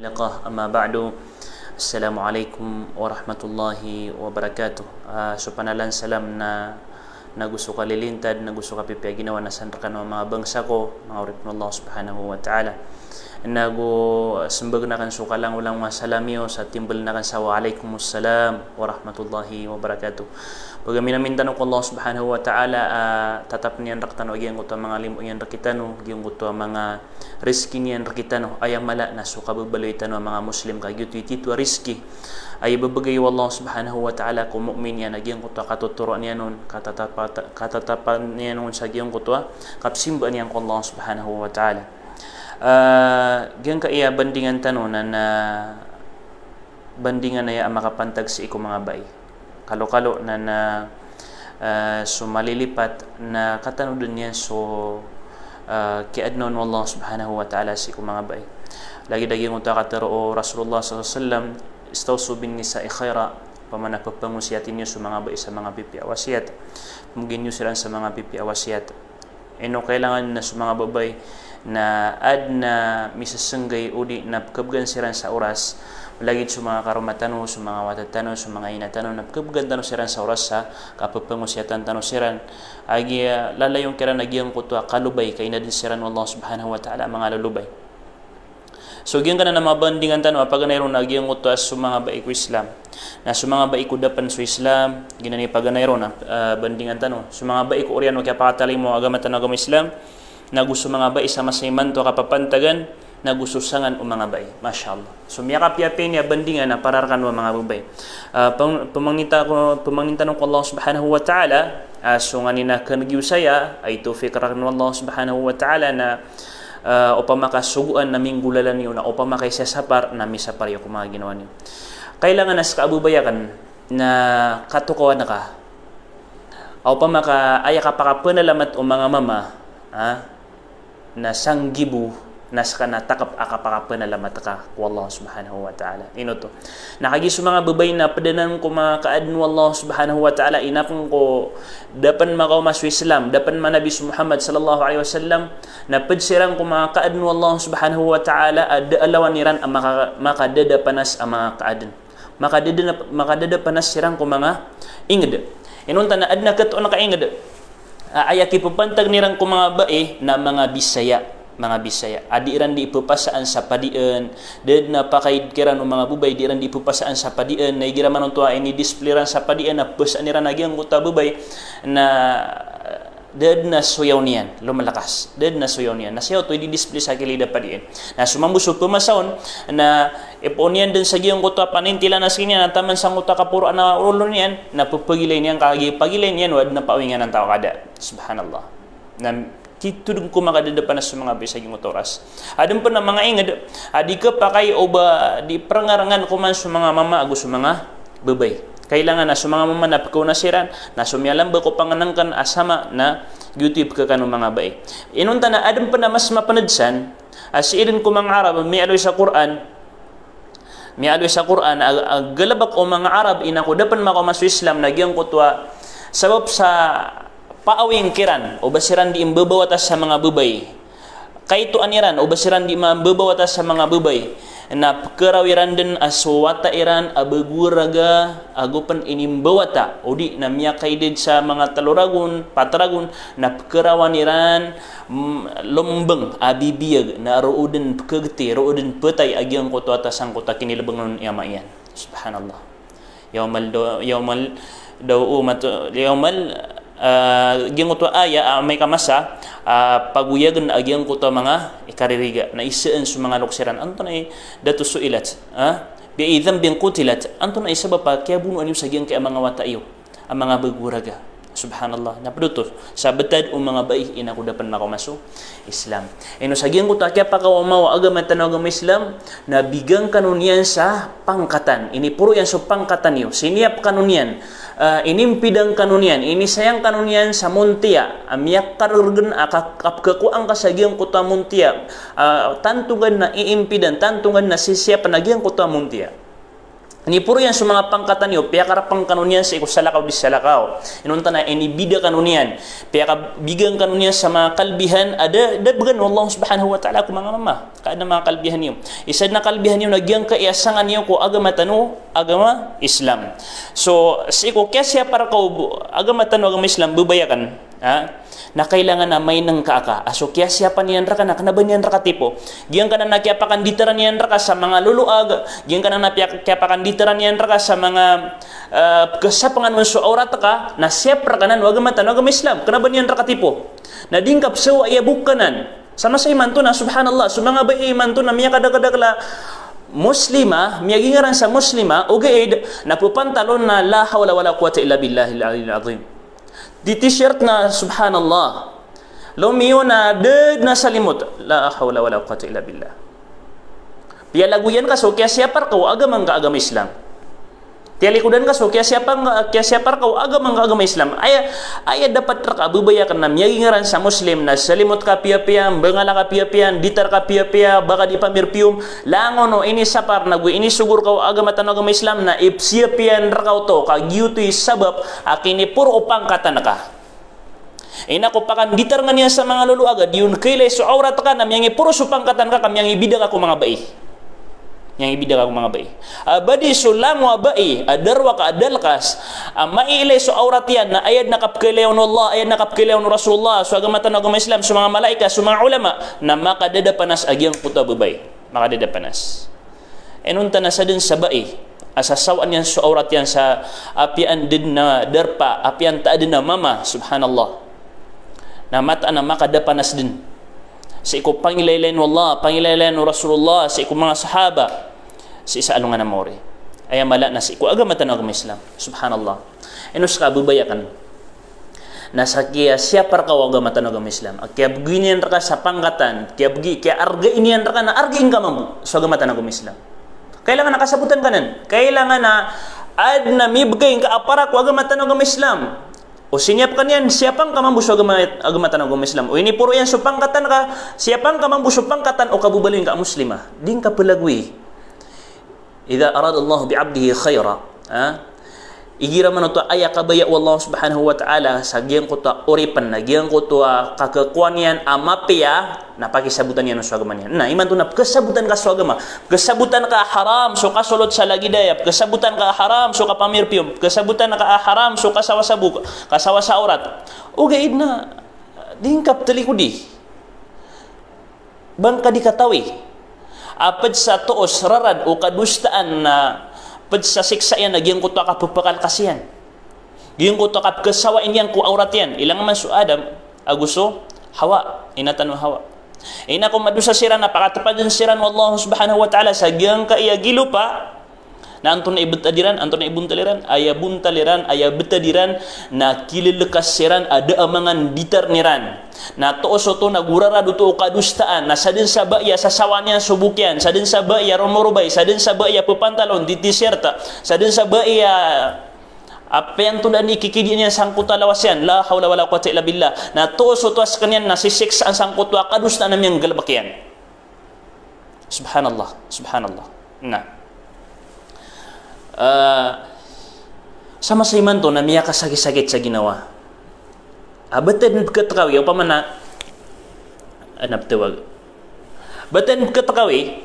liqah amma ba'du. Assalamualaikum warahmatullahi wabarakatuh. So panalan salam na gusto ka lilintad, na gusto ka pipiyaginawa na sanrakan ng mga bangsa ko, mga urip ng Allah subhanahu wa ta'ala. Sembag na kan suka lang ulang masalamyo sa timbal na kan sa waalaikumsalam warahmatullahi wabarakatuh. Pag minamintan ko Allah subhanahu wa ta'ala, tatap niyan raktan o giyang kuto mga limo yan rakitano, giyang kuto mga riski niyan rakitano, ayang mala na suka babaloy tano mga muslim ka gyud iti riski ay babagay Allah subhanahu wa ta'ala kung mu'min yan agiyang kuto katuturuan niya nun, katatapan niya nun sa giyang kuto kapsimba niyan ko Allah subhanahu wa ta'ala. Gyan ka iya bandingan tanong na bandingan na iya makapantag sa iko mga bay kalo-kalo na sumalilipat na katanong dun yan kiadnon Allah subhanahu wa ta'ala sa iko mga bay lagi-lagi ng utakataro o Rasulullah s.a.w. istawsu bin nisa'i khaira pamanapagpangusiyatin nyo sa mga bay sa mga pipi awasiyat mungkin nyo sila sa mga pipi awasiyat kailangan na sa mga babay na ad na misasanggay udi na kabgan siran sa oras malagit sa mga karumatano, sa mga watatano, sa mga inatano na kabgan tano siran sa oras sa kapapangusyatan tano siran agi lalayong kira nagyang kuto kalubay kay na din siran Allah subhanahu wa ta'ala mga lalubay. So gyang kana na mga bandingan tano pag nayron nagyang kuto sa mga baik Islam na sa mga baik dapan sa Islam ginani pag nayron bandingan tano sa mga baik oriano kaya pakatali mo agama tano agama Islam na gusto mga bay sa masayman to kapapantagan na gusto sangan o mga bay masyaallah so miyakap-yapin niya bandingan na pararkan wa mga babay pumangninta ng Allah subhanahu wa ta'ala so nga nina kanagiyusaya ay tawfiq ran Allah subhanahu wa ta'ala na upamakasuguan na minggulalan niyo na upamakayasapar na misapar yung mga ginawa niyo kailangan nas kaabubayakan na katukawan na ka upamaka aya ka pakapanalamat o mga mama na sanggibu nas kana takap akapakapanalamat ka ku Allah subhanahu wa ta'ala to nakagi sa mga babay na padanan ko mga kaadno Allah subhanahu wa ta'ala inakong ko dapan makaw mas Islam dapan manabi Muhammad sallallahu alaihi wasallam na padsirang ko mga kaadno Allah subhanahu wa ta'ala ad alawan niran ang makadada panas ang mga kaadan makadada panas sirang ko mga inged inunta na adna kato na kainged ayaki pupantag nirang ko mga bae na mga Bisaya adiran di ipupasaan sa padian ded na pakaid kiran mga bubay diran di ipupasaan sa padian na igiraman tua ini displayran sa padian na pusaan niran nagyang kuta bubay na ded na suyaw niyan lumalakas ded na suyaw niyan na siyaw to i-display sa kilida padian na sumambusog pumasaon na iponian din sa giyang kuta panintila na sinya na taman sang kuta kapuro na ulo niyan na pupagilay niyan kagi pagilay niyan wad na pawingan ng tao kada subhanallah na kitudong ko makadadapan na sa mga bisag yung oras adun pa na mga ingad adi ka pa kay oba di prangarangan ko man sa mga mama ago sa mga babay kailangan na sa mga mama na pagkaw nasiran na sumyalang ba ko panganangkan asama na YouTube ka kanong mga bay inunta na adun pa na mas mapanadsan as irin ko mga Arab may aloy sa Quran galabak o mga Arab inako dapan makamas Islam nagyang kutwa sabab sa paawing kiran o basiran di imbabawatas sa mga bubay kaito aniran o basiran di mambabawatas sa mga bubay na karawiran din aswata iran abaguraga agupan inimbawata o di na miyakaidid sa mga pataragon na karawan iran lombang abibiyag na roodin pagkagti roodin patay agyang kuto atas ang kuta kinilabang nun yamayan subhanallah yawmal gyang kuto aya may kamasa paguyagan agyang kuto mga ikaririga na isaan sa mga luksiran anto na dato suilat biidhan bin qutilat anto na isaba pa kaya bunuan yung sa gyang kaya mga wataiyo ang mga baguraga subhanallah napaduto sa betad o mga baik ina ko dapat makamasok Islam sa gyang kuto kaya pa kawamaw agama tanawag Islam na bigang kanunian sa pangkatan ini puro yan sa pangkatan niyo siniyap kanunian inimpidang kanunian ini sayang kanunian sa muntia amyak karurgan akapkakuang kasagyang kuta muntia tantungan na iimpidan tantungan na sisiya panagyang kuta muntia Ni puro yan sa mga pangkatan niyo, piya karapang kanunian sa ikusalakaw di salakaw. Inunta na inibida kanunian, piya kabigang kanunian sa mga kalbihan, ada bagan Allah subhanahu wa ta'ala ko mga mama. Kaada mga kalbihan niyo. Isa na kalbihan niyo, nagyang kaiasangan niyo ko agama tanu, agama Islam. So, sa iko, kaya siya para ko agama tanu, agama Islam, bubayakan. Na kailangan na may nang kaaka. So, kaya siya pa niyan raka na kanaba niyan raka tipo. Giyan ka na nakiapakan ditaran niyan raka sa mga luluag. Giyan ka na nakiapakan ditaran niyan raka sa mga kasapangan mo so aurat ka na siya pra kanan wag matan wag Islam. Kanaba niyan raka tipo. Na dingkap sawa iya bukanan. Sama sa iman to na subhanallah. So mga bay iman to na miya kadagala muslima, miya gingaran sa muslima, ugaid napupantalon na la hawla wala quwwata illa billahil aliyyil azim. Di t-shirt na subhanallah lumiyo na dead na salimot la hawla wala quwwata illa billah. Piya laguyan ka so kaya siapar ka agama nga agama Islam. Tialikudan ka so kaya siapar ka agama nga agama Islam. Ay dapat ka bubayakan na miyagingaran sa Muslim na salimot ka piya-piya, bangala ka piya-piya, ditar ka piya-piya, baka di pamirpium, langon no ini sapar na ini sugur ka agama tan agama Islam na ipsiya-piyan rakaw to kagyutoy sabab akini puro upang katan ka. Ina ko pakan ditar nga niya sa mga luluaga diun kailay so aurat ka na miyang puro supang katan ka kamyang ibida ka ko mga bai. Yang ibida ka mga bai. Abadi sulang wa bai adarwa ka adalkas mailay so aurat yan na ayad nakapkilayon Allah, ayad nakapkilayon Rasulullah so agama tan agama Islam so mga malaika so mga ulama na makadada panas agyang puta babay. Makadada panas. Enunta na sa din sa bai asasawaan yan so aurat yan sa apian din na darpa, apian ta din na mama subhanallah. Na mata na makadada panas din. Sa iko pangilaylayan Allah, pangilaylayan Rasulullah, sa iko mga sahaba, sa isa alungan na mori. Ay mala na sa iko agama tan agama Islam. Subhanallah. Enus ka bubayakan. Nasa kaya siya para ka agama tan agama Islam. Kaya beginian raka sa pangkatan, kaya arga inian raka na argain ka mamu sa agama tan agama Islam. Kailangan nakasabutan kanan. Kailangan na ad na mibgain ka apara ko agama tan agama Islam. O sinyap ka niyan, siyapang kamambuso agama tan agama Islam. O ini puro yan supangkatan ka, siyapang kamambuso pangkatan o kabubalin ka muslima. Din ka pelagwi. Idza arada Allah bi'abdihi khaira, igira man to aya kabaya Allah subhanahu wa ta'ala sa giyang ko to oripan na giyang ko to kakakuan yan amapya na pakisabutan yan sa agama niyan. Na iman to na kasabutan ka sa agama. Kasabutan ka haram so kasulot sa lagidaya. Kasabutan ka haram so kapamirpium. Kasabutan ka haram so kasawa sa buka, kasawa sa aurat. Ugaid na dingkap talikudi. Bangka dikatawi. Apad sa tuos rarad o kadustaan na pad sa siksa yan, nagyang ko to kapapakal kasiyan. Giyang ko to kasawain yan ko aurat yan. Ilang man so Adam, aguso, Hawa, inatan mo Hawa. Ina kung madusa siran, napakatapadan siran wa Allah subhanahu wa ta'ala sa giyang kaiyagilo pa, na anton na ibutadiran, anton na ibuntaliran, aya buntaliran, aya betadiran, na kililikas siran, ada amangan ditarniran. Na tooso to nagurara duto kadustaan, na sadin sa baya sa sawanyan subukyan, sadin sa baya romorubay, sadin sa baya pupantalon, ditiserta, sadin sa baya apa yang tu dan ikikidi niya sangkuta lawas yan, la hawla wala quwwata illa billah. Na tooso to as kanyan na sisiks ang sangkutwa kadustaan namiyang galbakyan. Subhanallah, subhanallah. Na sama sa iman to na miya kasagit-sagit sa ginawa. Batan katakawi, o pamana anap tawag. Batan katakawi,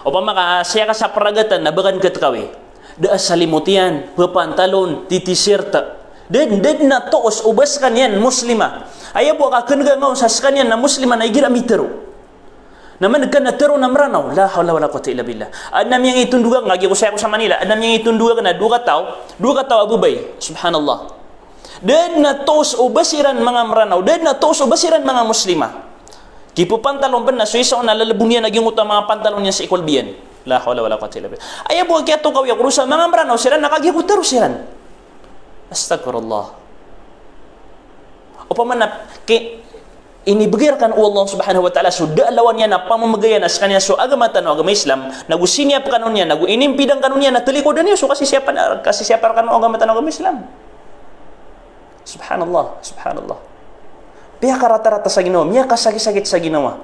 o pamaka siya ka sa paragatan na bagan katakawi. Da salimutian, papantalon, titisirta. Den na toos ubas kanyan muslima. Ayaw po ka kanagaw sa kanyan na muslima na igira mitero. Naman nagka natero na maranaw, la hawla wala quwwata illa billah. Adnam yang itunduga ngagi ko sa Manila, adnam yang itunduga kana duga taw abubay, subhanallah. Den na tos ubasiran mga maranaw, den na tos ubasiran mga muslima. Kipo pantalon ben na suiso na lalabunian naging utang mga pantalon niya sa ikolbiyan. La hawla wala quwwata illa billah. Ayaw po kaya to kaw yakrusa mga maranaw siran nakagikutero siran. Astagfirullah. O pamanap inibigirkan Allah subhanahu wa ta'ala so daalawan niya na pamamagayan as kanya so agama tan agama Islam nagusinyap kanon niya naguinimpidang kanon niya natalikodan niya so kasi siya kanon agama tan agama Islam. Subhanallah, subhanallah. Piya ka rata-rata sa ginawa, miya kasagit-sagit sa ginawa.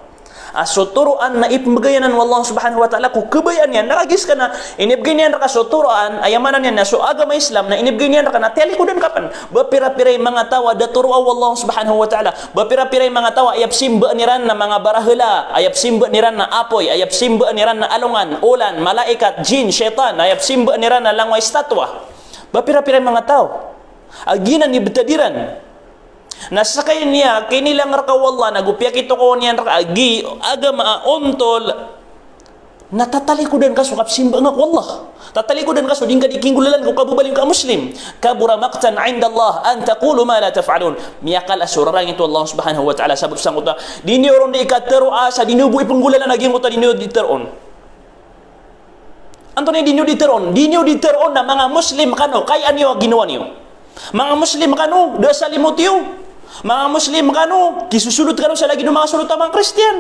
Suturuan na ipembagayanan wallahu subhanahu wa ta'ala ku kebayan yan nakagis ka na inibginian raka suturuan ayamanan yan na so agama Islam na inibginian raka na tialikudan kapan bapira-piray mga tawa daturuan wallahu subhanahu wa ta'ala bapira-piray mga tawa ayap simba niran na mga barahela ayap simba niran na apoy ayap simba niran na alungan ulan malaikat jin syaitan ayap simba niran na langway statwa bapira-piray mga tao aginan ni betadiran nasakay niya kinilang raka wallah nagupyak ito ko niyan raka agi agama ontol natatalikudan ka so kapsimba nga wallah tatalikudan ka so din ka dikingulalan kung kabubaling ka muslim kabura maqtan inda Allah an taqulu ma la taf'alun miyakal asurarang ito Allah subhanahu wa ta'ala sabot sang uta dini oron di ikatero asa dini buhi penggulalan naging uta dini diteron Antony dini diteron na mga muslim kano kaya niyo ginawa niyo mga muslim kano da salimot niyo mga muslim kanu kisusulot kanu sa lagi ng mga sulot ng mga Kristiyan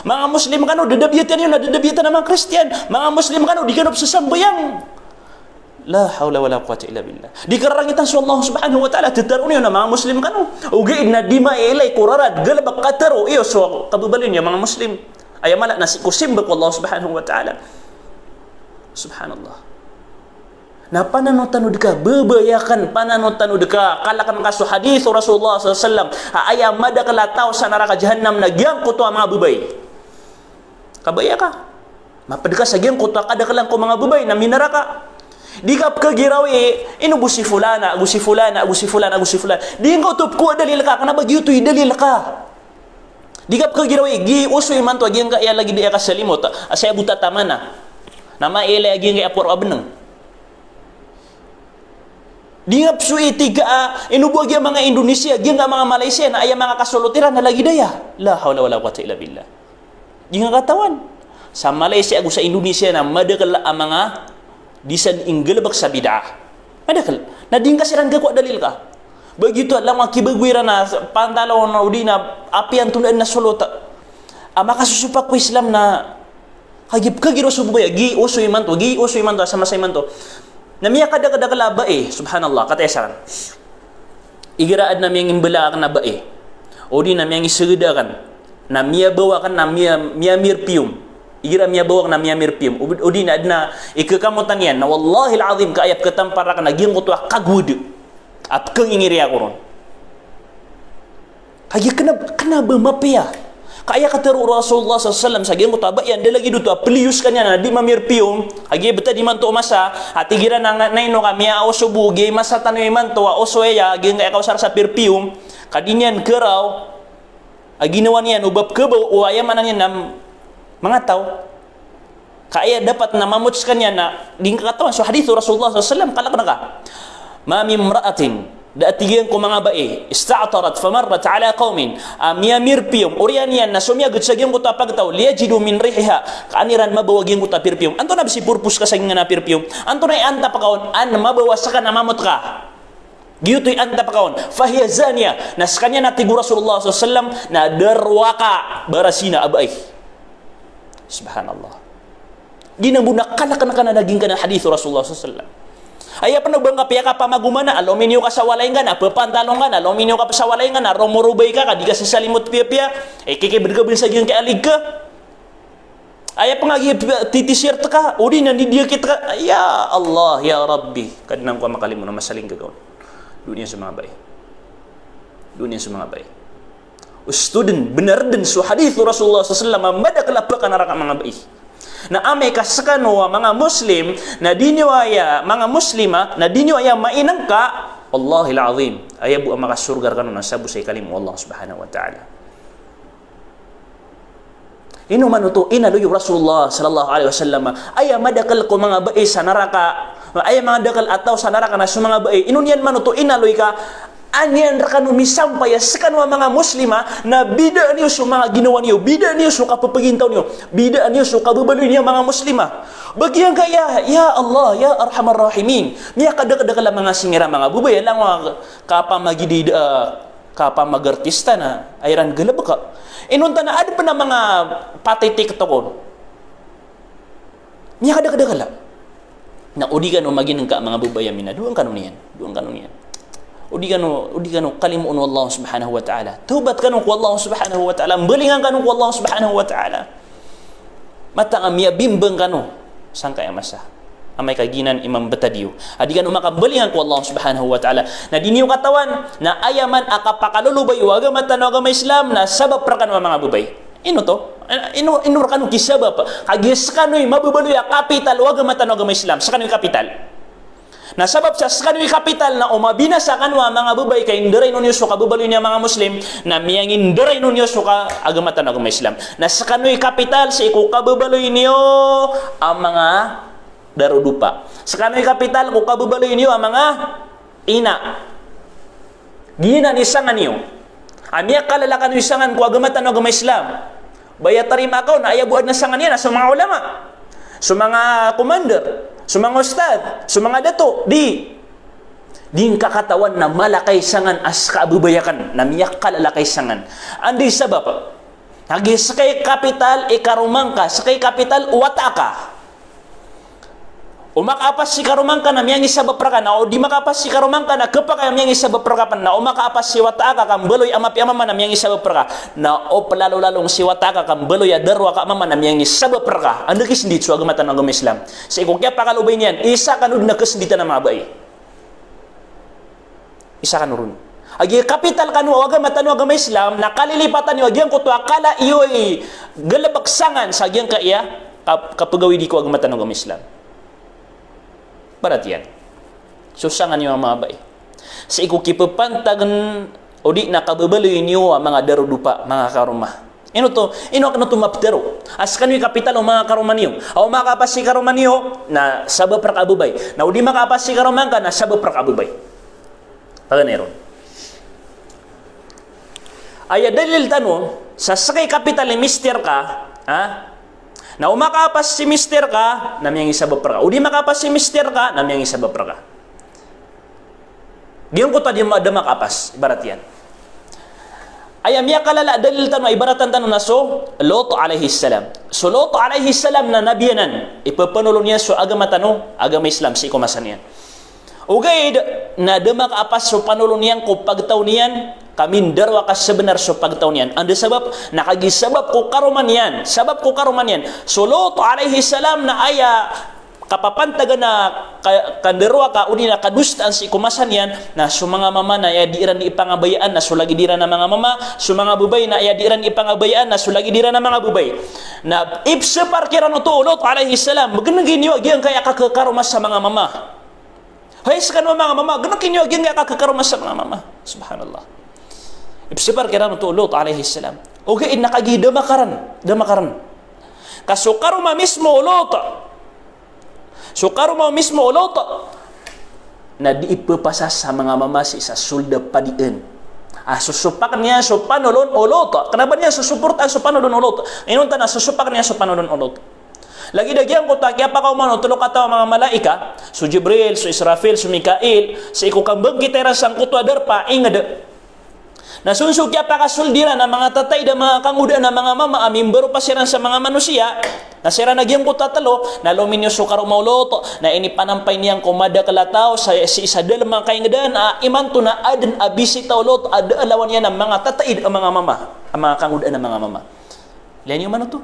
mga muslim kanu dadabyatan yun nadadabyatan ng mga Kristiyan mga muslim kanu di kanop sa sambayang la hawla wala quwwata illa billah di karangitan sa Allah subhanahu wa ta'ala tataron yun na mga muslim kanu ugiin na di mailay kurarad galabak kataro iyo so kabubalin niya mga muslim ayamala na si kusimbak Allah subhanahu wa ta'ala subhanallah na pananotanud ka bebayakan pananotanud ka kalakan kaso hadis Rasulullah SAW ayam mada kalataw sa neraka jahannam na gyang kuto mga bubay kabaya ka mapadka sa gyang kuto kada kalang ko mga bubay na minaraka di ka kagirawi inubusi fulana agusi fulana di ka utop ko dalil ka kana bagyo to dalil ka di ka kagirawi gi usoy man to gyang ka lagi di ka salimot asay buta tamana na maile gyang ka apor abneng di nga psuy tiga inubuag yung mga Indonesia yung mga Malaysia na ay mga kasulutiran na lagi daya la hawla wala quwwata illa billah di nga katawan sa Malaysia ago sa Indonesia na madakal ang mga disan inggelbak sa bid'ah madakal na di nga siran gako dalil ka begitu lang mga kibagwira na pantalon na udi na apian tundan na sulota makasusupak ko Islam na kagiro subaya gi usoy man to sa masay man to namiya kada bae subhanallah katesaran igiraad na miyang imbalakan na bae o di na miyang isagdakan na miya bawakan na miya mirpium igira miya bawak na miya mirpium o di na adna ikakamutan yan na wallahi alazim kaayap katampara ka naging kutwa kagwud at kang ingiri ako ron kaya kana ba mapiya kaya katero Rasulullah SAW saging ko taba yan dalagi dito plius kanya na di mamirpium agi beta di man to masa atigira na naino kami ausubu gi masa tanoy man to osoya gi nga ikaw sa perfume kadinyan keraw aginawan yan ubab kebaw o ayamanan yan na mga tao kaya dapat na mamuts kanya na di katawan so hadith Rasulullah SAW kalak na ka mami mraatin daatigan ko mga bae ista'tarat famarrat ala qaumin mirpium urian yan na sumiagot sa gyang kuta pagtaw liyajidu min rihiha kaaniran mabawagin kuta perfume anto na bisi purpose ka sa nga na perfume anto na anta pakaon an mabawas ka na mamot ka giyutoy anta pakaon fahiya zania nas kanya na tigur Rasulullah SAW na darwaka barasina abay subhanallah di na bunak kalakan ka na naging ka na hadith Rasulullah SAW ay pa bang kapya ka pa magumana aluminyo ka sa walay nga na papantalong ka na aluminyo ka pa sa walay nga na romorubay ka di ka sa salimot piya kikibirgabil sa gyang kaalig ka ay pa nga titishirt ka uri na nidiyakit ka ya Allah ya Rabbi kadinang ko makalim mo na masaling gagawin dunia sa mga bay student benar din so hadith Rasulullah SAW madakalapak ka naraka mga bay na amay kasakano mga Muslim na diniwaya mga Muslima na diniwaya mainang ka Allahil azim ayabu ang makasurgar kanu na sabu sa ikalim Allah subhanahu wa ta'ala ino manuto inaluyo Rasulullah sallallahu alaihi wasallam ay madakal ko mga bae sa naraka ay mga dakal ataw sa naraka na sa mga bae inon yan manuto inaluy ka anyan rakanu misampay sa kanwa mga Muslima na bida niyo sa mga ginawa niyo bida niyo sa kapapagintaw niyo bida niyo sa kababaloy niyo mga Muslima bagyan kaya ya Allah ya arhamar rahimin niya kada-kada mga singira mga bubay lang mga kapamagidid kapamagartista na ayran galab ka inunta na ada pa na mga patay TikTok niya kada-kada na udigan o maging ka mga bubay amina duang kanon yan udi kanu kalimun Allah subhanahu wa ta'ala. Taubat kanu ku Allah subhanahu wa ta'ala. Belingan kanu ku Allah subhanahu wa ta'ala. Mata amia bimbang kanu sangka yang masa. Amay kaginan Imam Batadiyo. Adi kanu makabelingan ku Allah subhanahu wa ta'ala. Na diniyo katawan na ayaman akapakalulubay o agama tano agama Islam na sabab pra kanu mga bubay. Ino to? Ino kanu kisabab. Kagis kanu mabubaluya kapital o agama tano agama Islam. Sa kanu kapital. Na sabab sa kanwi kapital na umabina sa kanwa mga bubay kay indiray nunyo so kabubaloy niya mga Muslim na miyang indiray nunyo so ka agamatan agama Islam. Na sa kanwi kapital sa iku kabubaloy niyo ang mga darudupa. Sa kanwi kapital ko kabubaloy niyo ang mga ina. Gina ni sangan niyo. Amiya kalalakan ni sangan ko agamatan agama Islam. Baya tarima ko na ayabuad na sangan niya sa mga ulama. Sa mga commander, sa mga ustad, sa mga dato, di kakatawan na malakay sangan as kaabubayakan, na miyak kalalakay sangan. Andi sabab, hagi sakay kapital, ikarumang ka, sakay kapital, uwata ka. Umakapas si karumang ka na miyang isabab ka na, o di makapas si karumang ka na kapag miyang isabab ka na, umakapas si wata ka, kambeloy amapi amama na miyang isabab ka na, o palalo-lalong si wata ka, kambeloy adarwa ka amama na miyang isabab ka. Ano kisindit so agamatan ng agama Islam? Sa ikukya pakalubay niyan, isa kanud na kasinditan na mabay. Isa kanurun. Agi kapital kanu agamatan ng agama Islam, nakalilipatan niyo, agyang kuto akala iyo'y galabaksangan sa agyang kaya, kapagawi di ko agamatan ng agama Islam. Perhatian. Susangan niyo ang mga bay. Sa ikukipapantagan o di nakababaloy niyo ang mga darudupa, mga karumah. Ino kano tumaptero. As kanu kapital o mga karumah niyo. O makapas si karumah niyo na sabab prakabubay. Na o di makapas si karumah ka na sabab prakabubay. Paganeron. Ay dalil tano, sa sakay kapital ni mister ka, ha? Na umakapas si mister ka, na miyang isabab ka. O di makapas si mister ka, na miyang isabab ka. Diyan ko ta di makapas, ibarat yan. Ayam ya kalala dalil tano, ibaratan tano na so, Lot alaihi salam. So Lot alaihi salam na nabiyanan, ipapanulong niya so agama tano, agama Islam, si ikumasan yan. Okay, na makapas so panulong niyan ko pagtaw niyan, kami darwa ka sebenar so pagtaw niyan. Anda sabab, nakagisabab ko karuman yan. Sabab ko karuman yan. So Lot alaihi salam na aya kapapantaga na kanderwa ka, uni na kadustaan si kumasan yan, na so mga mama na ya diiran ni ipangabayaan, na so lagi diran na mga mama, so mga bubay na ya diiran ni ipangabayaan, na so lagi diran na mga bubay. Na ipsa parkiran o to, Lot alaihi salam, magandang giniwag yan kaya kakakarumas sa mga mama. Hay sekan mga mama, ganun kinyo aging nga kakakarumas sa mga mama. Subhanallah. Ipsipar kira no Lot alaihi salam. Okay, nakagi damakaran. Kasukaro mismo Lot. Sukaro mismo Lot. Na diipapasa sa mga mama sa sulda padiin. Susupakan niya so panulon Lot. Kenapa niya susuportan so panulon Lot? Inunta na susupakan niya so panulon Lot. Lagi dagyan ko ta kaya pa mano tulo ka ta mga malaika, so Jibril, so Israfil, so Mikail, sa ikukambag kitera sang kutwa darpa ingad. Nasunsug kaya pa kasuldira na mga tatay da mga kanguda na mga mama amin baro pasiran sa mga manusia. Nasira nagyang ko tatalo na luminyo so karumauloto na ini panampay niyang kumada kalataw sa si isadal mga kaingadan iman to na adan abisi tawlot ada alawan niya ng mga tatay ang mga mama, ang mga kanguda ng mga mama. Lian yung mano to?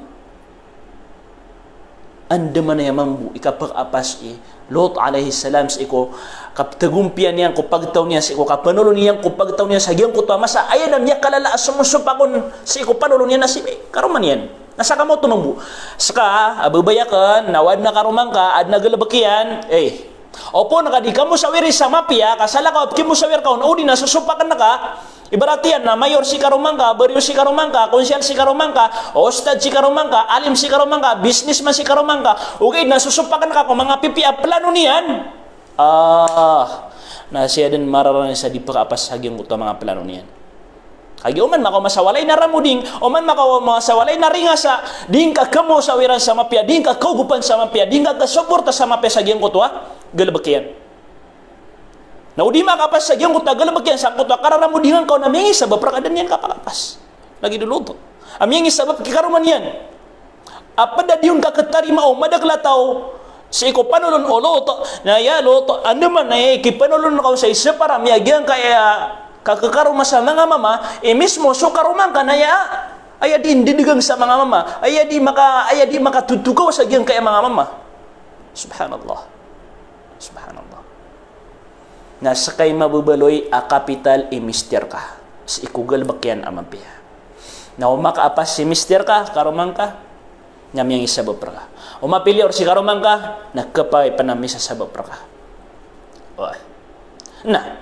Anda man na yamang ikapag-apas Lot alaihi salam sa iko kaptagumpian niyan ko pagtaw niya sa iko kapanulo niyan ko pagtaw niya sa giyang ko to masa ayan niya kalala sumusupakon sa iko panulo niya na si karuman yan nasa kamo tumangbu saka ababayakan nawad na karumang ka ad nagalabakyan opo nakadi kamo sawiri sa mapya kasala ka kimo sawir ka udi na susupakan na ka. Ibaratian na mayor si karumangka, baryo si karumangka, konsyal si karumangka, ostad si karumangka, alim si karumangka, businessman si karumangka. Okay, nasusupakan ka kung mga PPA plano niyan. Na siya din mararanan sa di pakapas hagyang ito mga plano niyan. Kaya oman makaw masawalay na ramuding, oman makaw masawalay na ringa sa ding ka kamo sawiran sa mapya, ding ka kaugupan sa mapya, ding ka kasuporta sa mapya sa hagyang ito galabakyan. Na udi makapas sa giyang kutag galabakyan sa kutag kararamudingan ko na may sabab prakadan yan kapakapas. Lagi dulu to. Aming sabab kikaruman yan. Apa da diyon ka katarima o madaglataw Si ko panulun ulo to na ya lo to ando man na ki panulun ka sa isa para miagyan kaya kakakaruma sa mga mama mismo so karuman ka na ya aya di didigang sa mga mama aya di makatutukaw sa gyang kaya mga mama. Subhanallah. Subhanallah. Nasa kay mabubaloy a kapital mister ka. Si ikugal bakyan amampiya. Na umakaapas si mister ka karuman ka nyamyang isabot ka. Umapili or si karuman ka, nagkapay panami sa sabab ka. Na,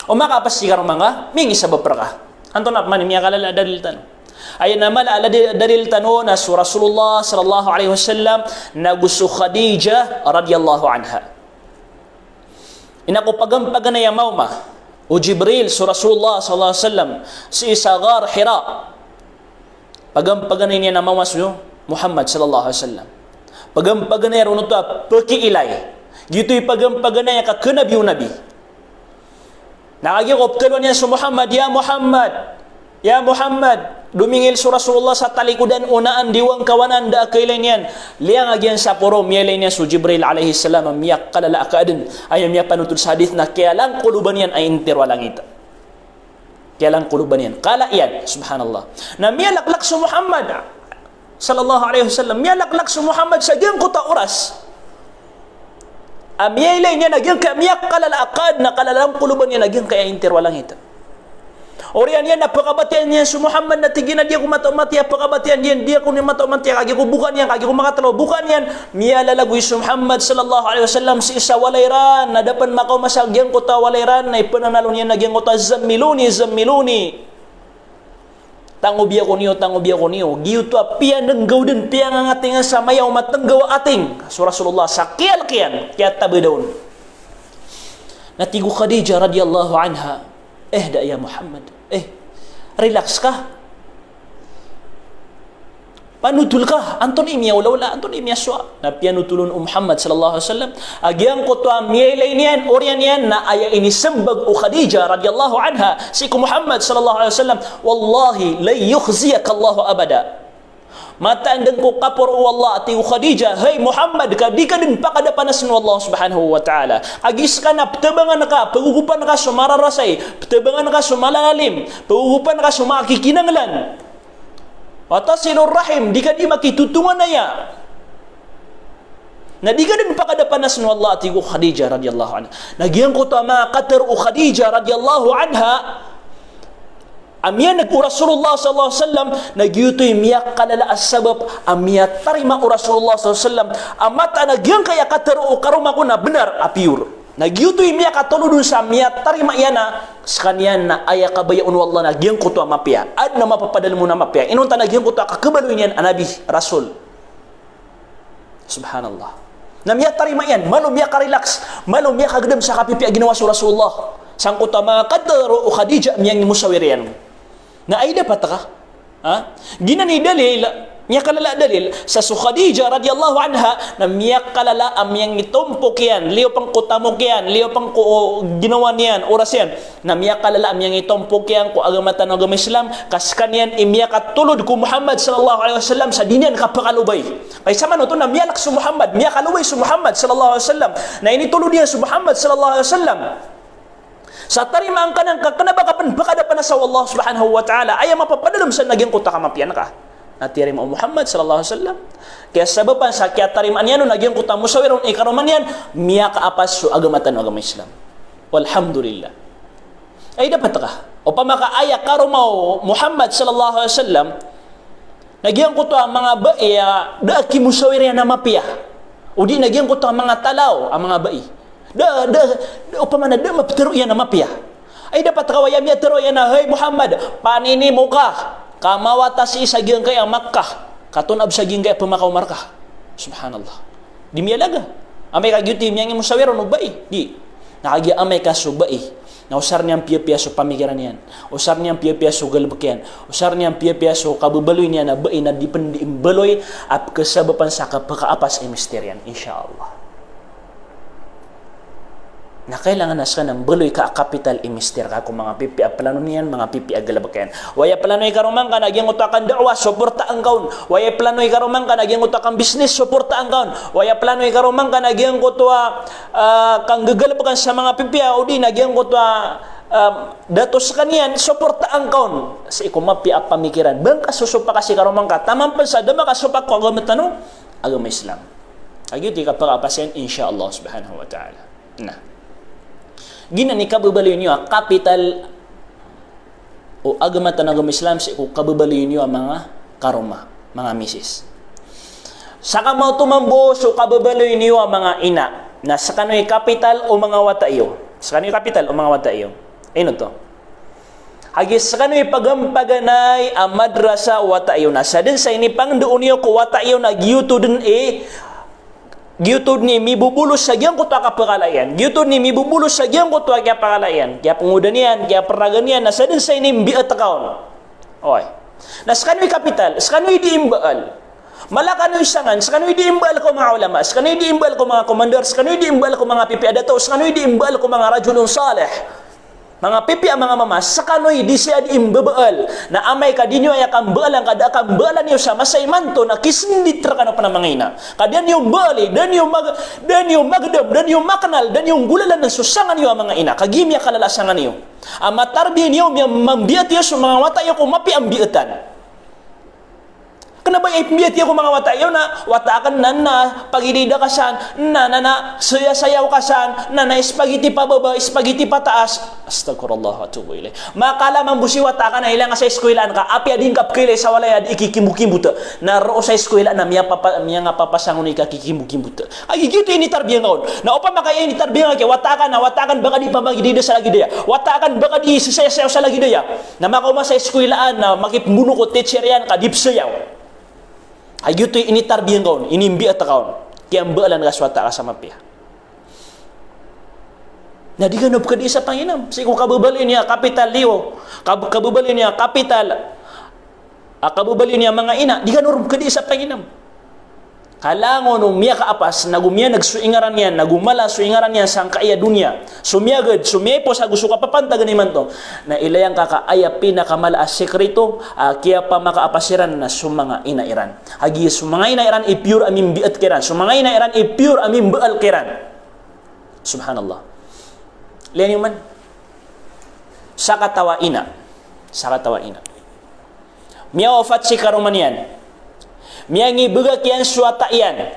umakapas si karuman ka, mingi sabab ka. Anto na man, miya kalala dalil tan. Ayan naman, ala dalil tano na su Rasulullah sallallahu alaihi wasallam na gusto Khadijah radiyallahu anha. Inaku pagampagan na yamaw ma, o Jibril su Rasulullah sallallahu alaihi wasallam si Isagar Hira. Pagampagan na niya na mawas Muhammad sallallahu alaihi wasallam. Pagampaganay ron ito, pakiilay. Dito'y pagampaganay ka kanabi-unabi. Nakagikop kalon niya sa Muhammad, Ya Muhammad, dumingil sa Rasulullah sa talikudan unaan, diwang kawanan, da kailay niyan. Liang agyan sa puro, miyalay niya sa Jibril alaihi salam, miyak kalala akaadun. Ayaw miyak panutol sa hadith na kaya lang kuluban yan ay intirwa lang ito. Kaya lang kuluban yan. Kala yan, subhanallah. Na miyalaklak sa Muhammad, sallallahu alaihi wasallam miyalaklak sa Muhammad sa gyang kuta oras amiyay niya nagyang kamiyak kalalaakad na kalalang kuluban niya nagyang kaya interwalang ito oriyan yan napakabatian niya sa Muhammad na tigina diya ko mataumati apakabatian diya ko ni mataumati kagi ko bukan yan kagi ko makatalo bukan yan miyalalagoy sa Muhammad sallallahu alaihi wasallam si isa walayran na dapan makaw masagyang kuta walayran na ipananalo niya nagyang kuta zammiluni tango biya ko niyo giyo to piya nenggaw din piya nga ating sa mayaw matenggaw ating so Rasulullah sakiyal kiyan kaya tabi daun natigo Khadijah radiyallahu anha da ya Muhammad relax ka panutul ka anton imya wala anton imya swa na pianutulun Muhammad sallallahu alaihi wasallam agyang ko to miyay niyan orian yan na aya ini sembag Khadijah radhiyallahu anha si Muhammad sallallahu alaihi wasallam wallahi la yukhziyaka Allah abada mata andang ko kapor wallah ati Khadijah hey Muhammad ka di ka din pakadapanas no Allah subhanahu wa ta'ala agis ka na ptebangan ka pagugupan ka sumararasay ptebangan ka sumalalim pagugupan ka sumakikinanglan Watasilur rahim, di ka di makitutungan na ya. Na di ka din pakadapanas no Allah ati Khadijah radhiyallahu anha. Nagyan ko to mga kater Khadijah radhiyallahu anha. Amiyan nag Rasulullah sallallahu alaihi wasallam nagyutoy miyak kalala as-sabab amiyat tarima Rasulullah sallallahu alaihi wasallam amata nagyan kaya kater karuma ko na benar apiur. Nagyutoy miyak katuludun sa miyat tarima yana sekanian na aya kabayaun wallah nagyang kuto mapya ad na mapapadal mo na mapya inunta nagyang kuto kakabaloy niyan anabi rasul subhanallah na miyat tarima yan malum miyak ka-relax malum miyak kagdam sa kapipi ginawa sa Rasulullah sang kuto mga kadaro o Khadijah miyang musawir yan na ay dapat ka ginani dalil miyak kalala dalil sa Khadijah radhiyallahu anha na miyak kalala amyang itumpok yan liyo pang kutamok yan liyo pang ginawa niyan oras yan na miyak kalala amyang itumpok yan ko agamatan ng agama Islam kas kanyan imiyak at tulod ko Muhammad sallallahu alaihi wasallam sa dinyan kapakalubay kay sama no to na miyak sa Muhammad miyak kalubay sa Muhammad sallallahu alaihi wasallam na ini tulod niya sa Muhammad sallallahu alaihi wasallam sa tarimang kanang kakanabakapan bakadapan na sa Allah subhanahu wa ta'ala ay mapapadalom sa naging kutakamapian ka natirim o Muhammad sallallahu alaihi wasallam kaya sababan sa kaya tariman yan nagyang kuta musawirun ikaruman yan miya kaapas so agamatan agama Islam walhamdulillah ay dapat ka o pamakaaya karumaw Muhammad sallallahu alaihi wasallam nagyang kuta mga bae daaki musawir yan na mapiya o di nagyang kuta mga talaw ang mga bae o pamana mapitero yan na mapiya ay dapat kawaya miya tero yan na hey Muhammad panini mo ka kamawata si isa gyang kay Makkah katunab sa gyang kay pamakaw marka subhanallah di miyalaga amay kagyuti miyang musawir no bai di nakagi amay ka subai na usar niyang piya-piya so pamikiran yan usar niyang piya-piya so galbakyan usar niyang piya-piya so kabubaloy niya na bai na dipende imbaloy at kasabapan sa kapakaapas ay misteryan insyaallah na kailangan nas ka ng buloy ka kapital imister ka kung mga pipi plano niyan mga pipi agalabakayan waya plano ikarumang ka nagyang utakan dakwa suporta ang kaun waya plano ikarumang ka nagyang utakan business suporta ang kaun waya plano ikarumang ka nagyang kutwa kang gagalabakan sa mga pipi o di nagyang kutwa datos kanian suporta ang kaun sa ikumapi pamikiran bang kasusupa kasi karumang ka tamang pansada makasupak ko agama tanong agama Islam agyuti kapag apasen insyaallah subhanahu wa ta'ala nah gina ni kababaliw niyo kapital o agama tanagam Islam si kababaliw niyo mga karoma mga misis saka mo tumambo so kababaliw niyo mga ina na sa kanoy kapital o mga wataiyo sa kanoy kapital o mga wataiyo ino to hagis sa kanoy pagampaganay a madrasa wataiyo na sa din sa ini pangdoon niyo ko wataiyo na giyuto din giyutod ni mibubulos sa giyang kutwa kapakalayan. Giyutod ni mibubulos sa giyang kutwa kaya pakalayan. Kaya pangudan niyan, kaya paragan niyan, nasa din sa inim biat akaon. Okay. Nas kano'y kapital, sa kano'y diimbaal. Malakano'y sangan, sa kano'y diimbaal ko mga ulama, sa kano'y diimbaal ko mga komandor, sa kano'y diimbaal ko mga pipi adato, sa kano'y diimbaal ko mga rajulun saleh. Mga pipi ang mga mama, sa kano'y di siya diimbabaal na amay ka di nyo ay akambalan, kada akambalan niyo sa masay manto na kisinditra ka na panamangina. Kadyan yung bali, dan yung magdam, dan yung makanal, dan yung gulalan ng susangan niyo ang mga ina. Kagimya kalalasangan niyo. Ang matarbi niyo, mambiat niyo sa mga watayo kung mapi ang biatan. Kenapa ipimbiat ko mga watayo na watakan na pagididakasan na sayaw kasan na spaghetti pababa spaghetti pataas astagfirullah wa atubu ilaih makala mambusi watakan na ilang sa eskwelaan ka api adin kap kile sa walay ad ikikimbukimbut na ro sa eskwela na miya nga papasangon ikikimbukimbut ay gitu ini tarbiyang kaon na upa makaya ini tarbiyang kay watakan baka di pamagidida sa lagi daya watakan baka di sayaw sa lagi daya na makauma sa eskwelaan na makipmuno ko teacher yan ka dipsayaw ay yuto ini tarbiyang kaon, ini mbiat kaon. Kaya mbaalan ka swata ka sa mapia. Na di ka nabukad isa panginam. Kasi kung kabubalin niya, kapital liyo. Kabubalin niya, kapital. Kabubalin niya mga ina. Di ka nabukad isa panginam. Kalangon nung miya kaapas, nagumiya nagsuingaran yan, nagumala suingaran yan sang kaya dunia. Sumiyagad, sumiyay po sa gusto ka papantagan naman to. Na ilayang kakaaya pinakamalaas sekreto, kaya pa makaapasiran na sumanga inairan. Hagi sumanga inairan i-pure aming biat kiran. Sumanga inairan i-pure aming baal kiran. Subhanallah. Liyan yung man. Sa katawa ina. Miya wafat si karuman yan. Miyangi begak yan suata yan.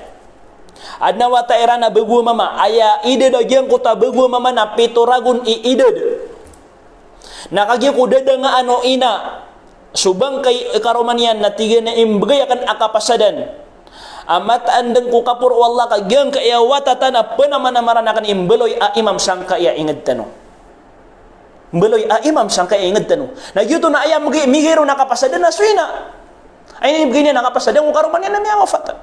Adna watairan na begu mama aya ide dagyang kota begu mama na pitoragun iided. Nakagi ko dada nga ano ina subang kay karuman yan na tiga na imbagay akan akapasadan. Amat andeng ko kapur wallah kagyang kaya watata na panaman akan imbeloy a imam sang kaya inged tanong. Imbeloy a imam sang kaya inged tanong. Nagyuto na ayam migiro nakapasadan na suina. Ay nibigay niya nakapasadang kung karuman niya na miya wafat.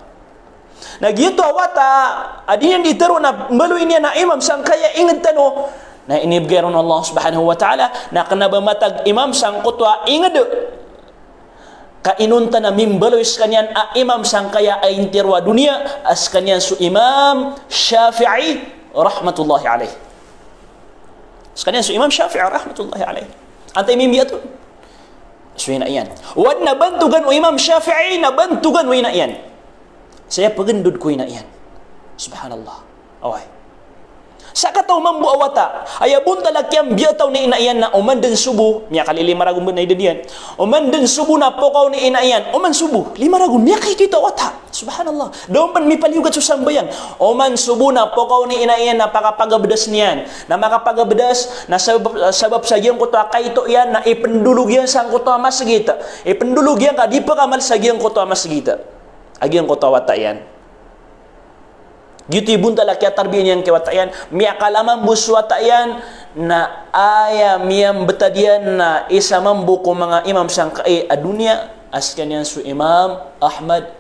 Nagyuto awata, adi niya ditaro na maluin niya na imam sang kaya inged tano na inibigay ron Allah subhanahu wa ta'ala na kanabamatag imam sang kutwa inged kainunta na mimbalois kanyan a imam sang kaya ay intirwa dunia as kanyan su imam Syafi'i rahmatullahi alaih. As kanyan su imam Syafi'i rahmatullahi alaih. Antay mimiyatun. Suwi na iyan. Wad nabantugan o Imam Syafi'i, nabantugan o ina iyan. Saya pagandod ko ina iyan. Subhanallah. Okay. Sa kataw mambu awata, ayabun talakyang biyataw ni ina iyan na uman din subu, miya kalili maragun na idadiyan, uman din subu na pokaw ni ina iyan, uman subu, lima ragun, miya kayo ito awata. Subhanallah. Doon pan may paliugat sa sambayan. Uman subu na pokaw ni ina iyan na pakapagabedas niyan, na makapagabedas na sabab sa giyang kuto kay ito yan na ipendulog yan sa kuto masagita. Ipendulog yan ka, di pa kamal sa giyang kuto masagita. Agiyang kuto awata yan. Gitu bunta laki tarbiyan yang kewatayan miya kalaman buswatayan na aya miyam betadian na isa mambuko mga imam sang kai adunia askan yan su Imam Ahmad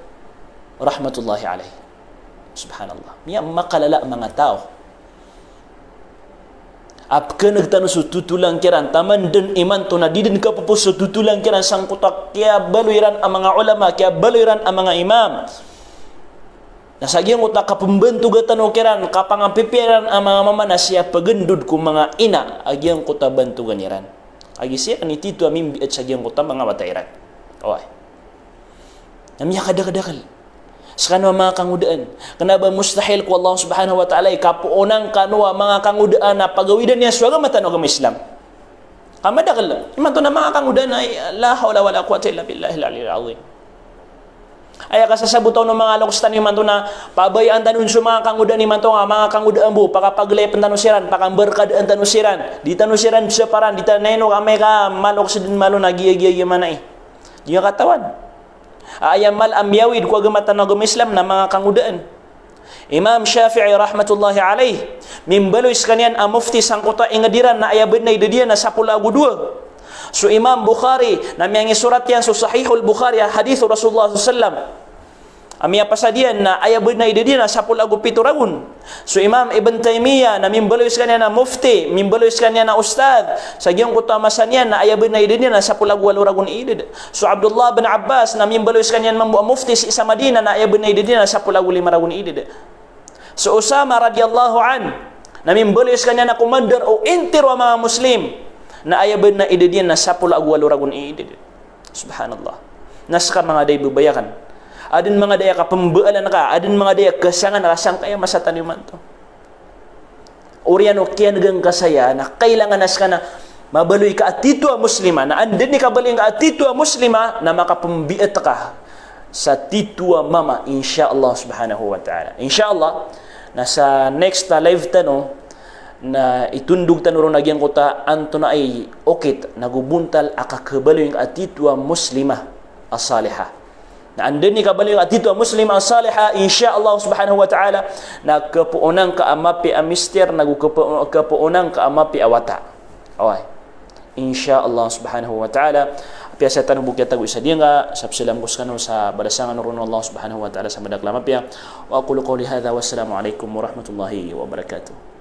rahmatullahi alaih. Subhanallah. Miya makalala mga tao. Apka nagtanong sa tutulang kiran taman din iman to na didin ka po sa tutulang kiran sang kutak kaya baluiran ang mga ulama kaya baluiran ang mga imam. Nasagyang ko ta kapembentu gatan okeran kapangapipiran ang mga mama na siya pagendud ko mga ina agyang ko ta bantu ganiran. Agi siya ni tito amin at sagyang ko ta mga batairan. Oy. Namya kadakadakal. Sakano mga kangudaan. Kenapa mustahil ko Allah Subhanahu wa taala ikapuunang kanwa mga kangudaan na pagawidan niya suwaga matano kami Islam. Kamadakal. Iman to na mga kangudaan ay la hawla wala quwwata illa billahil aliyyil azim. Ay kasasabutan ng mga lokstan ni manto na pabayaan tanun sa mga kangudaan ni manto nga mga kangudaan bu pakapaglepan tanusiran pakamberkadaan tanusiran di tanusiran sa paran di taneno kami ka malok din malo nagiya-giya mana di katawan ayam mal amyawid ko agamatan ng Islam na mga kangudaan. Imam Syafi'i rahmatullahi alaih mimbalois kanyan ang mufti sangkota ingadiran na ayabid na idadiya na 10 So Imam Bukhari na may surat yan so Sahihul Bukhari hadith Rasulullah sallallahu Amia pasadian na ayabud na idadian na 10 ragun. So Imam Ibn Taymiyah na mimbalois kanya na mufti, mimbalois kanya na ustad. Sa giyong kutamasan yan na ayabud na idadian na 10 ragun idid. So Abdullah bin Abbas na mimbalois kanya na mufti sa Madinah na ayabud na idadian na 10 ragun idid. So Usama radhiyallahu an na mimbalois kanya na commander o intiro mga Muslim na ayabud na idadian na 10 ragun idid. Subhanallah. Naska mga day bubayakan. Adin mga daya kapembaalan ka, adin mga daya kasangan rasang kaya masataniman to. Urian o kiyan gang kasaya na kailangan nas ka na mabaloy ka at titwa muslima na andin ni kabaling ka at titwa muslima na makapambiat ka sa titwa mama insyaallah subhanahu wa ta'ala. Insyaallah nasa next live tano na itundog tanuro nagyang kota anto na ay okit nagubuntal akakabaloy ka at titwa muslima as-salihah. Na andun ni kabaling at dito Muslim ang saliha insyaallah subhanahu wa ta'ala na kapuunang kaamapi amister kapuunang kaamapi awata. Okay. Insyaallah subhanahu wa ta'ala. Pia sa tanong bukya tago isa diyan nga sapsilam kuskano sa balasangan ron Allah subhanahu wa ta'ala sa madaklama pia. Wa aqulu qawli hadha wassalamu alaikum warahmatullahi wabarakatuh.